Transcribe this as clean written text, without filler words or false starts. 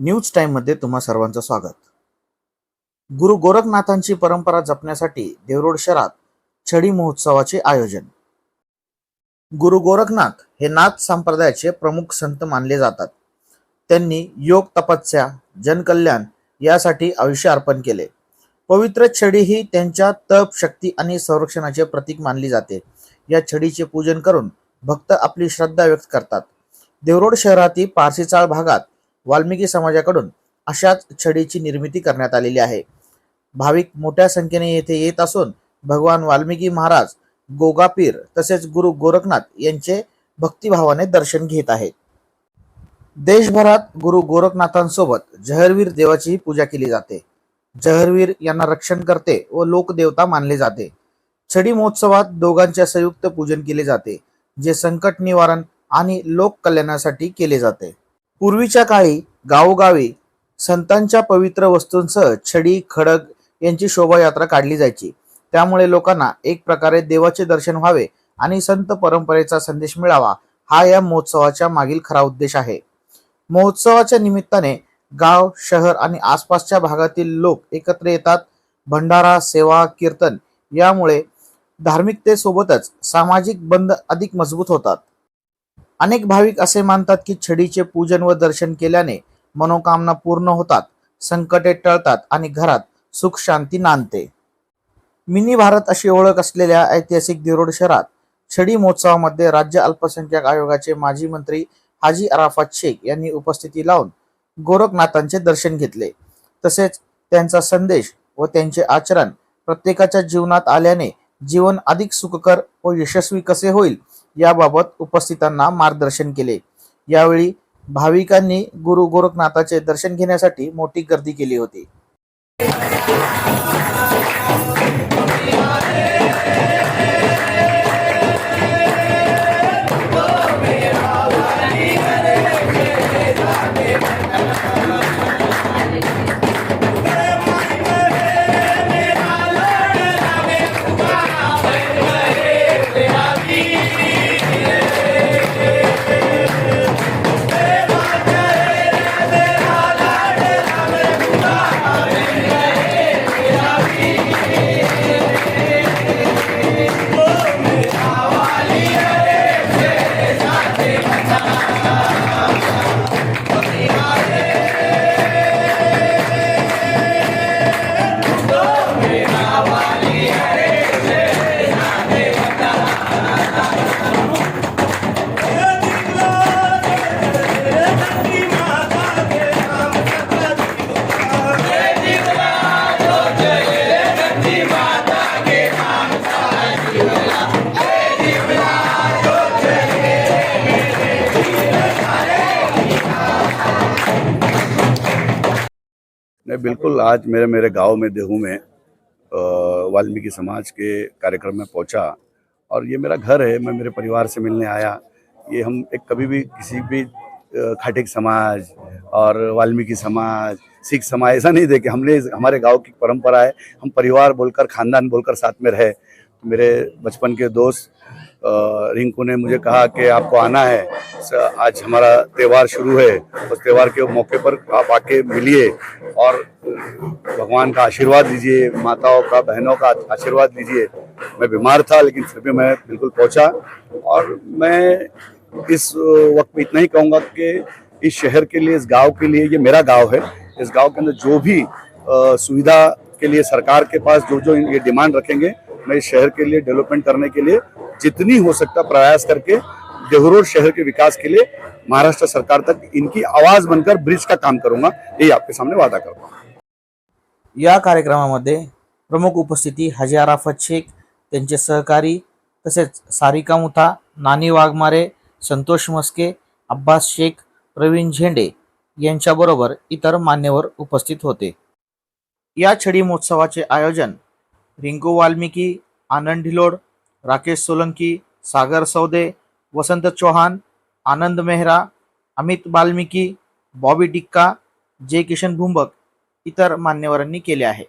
News time मध्ये तुम्हा सर्वांचं स्वागत। गुरु गोरखनाथांची परंपरा जपण्यासाठी देवरोड शहरात छडी महोत्सवाचे आयोजन। गुरु गोरखनाथ हे नाथ संप्रदायाचे प्रमुख संत मानले जातात। त्यांनी योग, तपस्या, जनकल्याण यासाठी आयुष्य अर्पण केले। पवित्र छडी ही त्यांच्या तप, शक्ती आणि संरक्षणाचे प्रतीक मानली जाते। या छडीचे पूजन करून भक्त आपली श्रद्धा व्यक्त करतात। देवरोड शहरातील पारसी चाळ भागात वाल्मिकी समाजाकडून अशाच छडीची निर्मिती करण्यात आलेली आहे। भाविक मोठ्या संख्येने येथे येत असून भगवान वाल्मिकी महाराज, गोगापीर तसेच गुरु गोरखनाथ यांचे भक्तिभावाने दर्शन घेत आहेत। देशभरात गुरु गोरखनाथांसोबत जहरवीर देवाची पूजा केली जाते। जहरवीर यांना रक्षण करते व लोकदेवता मानले जाते। छडी महोत्सवात दोघांचे संयुक्त पूजन केले जाते, जे संकट निवारण आणि लोक कल्याणासाठी केले जाते। पूर्वीच्या काळी गावोगावी संतांच्या पवित्र वस्तूंसह छडी, खडग यांची शोभायात्रा काढली जायची। त्यामुळे लोकांना एक प्रकारे देवाचे दर्शन व्हावे आणि संत परंपरेचा संदेश मिळावा, हा या महोत्सवाच्या मागील खरा उद्देश आहे। महोत्सवाच्या निमित्ताने गाव, शहर आणि आसपासच्या भागातील लोक एकत्र येतात। भंडारा, सेवा, कीर्तन यामुळे धार्मिकतेसोबतच सामाजिक बंध अधिक मजबूत होतात। अनेक भाविक असे मानतात की छडीचे पूजन व दर्शन केल्याने मनोकामना पूर्ण होतात, संकटे टळतात आणि घरात सुख शांती नांदते। मिनी भारत अशी ओळख असलेल्या ऐतिहासिक देवरोड शहरात छडी महोत्सवामध्ये राज्य अल्पसंख्याक आयोगाचे माजी मंत्री हाजी अराफत शेख यांनी उपस्थिती लावून गोरखनाथांचे दर्शन घेतले। तसेच त्यांचा संदेश व त्यांचे आचरण प्रत्येकाच्या जीवनात आल्याने जीवन अधिक सुखकर व यशस्वी कसे होईल याबाबत उपस्थितांना मार्गदर्शन केले। यावेळी भाविकांनी गुरु गोरखनाथाचे दर्शन घेण्यासाठी मोठी गर्दी केली होती। नहीं, बिल्कुल। आज मेरे गांव में देहू में वाल्मीकि समाज के कार्यक्रम में पहुंचा और ये मेरा घर है। मैं मेरे परिवार से मिलने आया। ये हम एक कभी भी किसी भी खाटिक समाज और वाल्मीकि समाज, सिख समाज ऐसा नहीं देखे। हमने हमारे गांव की परंपरा है, हम परिवार बोलकर, खानदान बोलकर साथ में रहे। तो मेरे बचपन के दोस्त रिंकू ने मुझे कहा कि आपको आना है, आज हमारा त्यौहार शुरू है, उस त्यौहार के मौके पर आप आके मिलिए और भगवान का आशीर्वाद लीजिए, माताओं का, बहनों का आशीर्वाद लीजिए। मैं बीमार था लेकिन फिर भी मैं बिल्कुल पहुंचा। और मैं इस वक्त में इतना ही कहूँगा कि इस शहर के लिए, इस गांव के लिए, ये मेरा गांव है, इस गांव के अंदर जो भी सुविधा के लिए सरकार के पास जो ये डिमांड रखेंगे, मैं इस शहर के लिए डेवलपमेंट करने के लिए जितनी हो सकता प्रयास करके देवरोड शहर के विकास के लिए महाराष्ट्र सरकार तक इनकी आवाज बनकर ब्रिज का काम करूंगा, यही आपके सामने वादा करूंगा। या कार्यक्रमामध्ये प्रमुख उपस्थिती हाजी अराफत शेख, त्यांचे सहकारी तसेच सारिका मुथा, नानी वाघमारे, संतोष मस्के, अब्बास शेख, प्रवीण झेंडे यांच्याबरोबर इतर मान्यवर उपस्थित होते। या छडी महोत्सवाचे आयोजन रिंकू वाल्मिकी, आनंद ढिलोड, राकेश सोलंकी, सागर सौदे, वसंत चौहान, आनंद मेहरा, अमित वाल्मिकी, बॉबी टिक्का, जे किशन भुंबक इतर मान्यवरांनी केले आहे।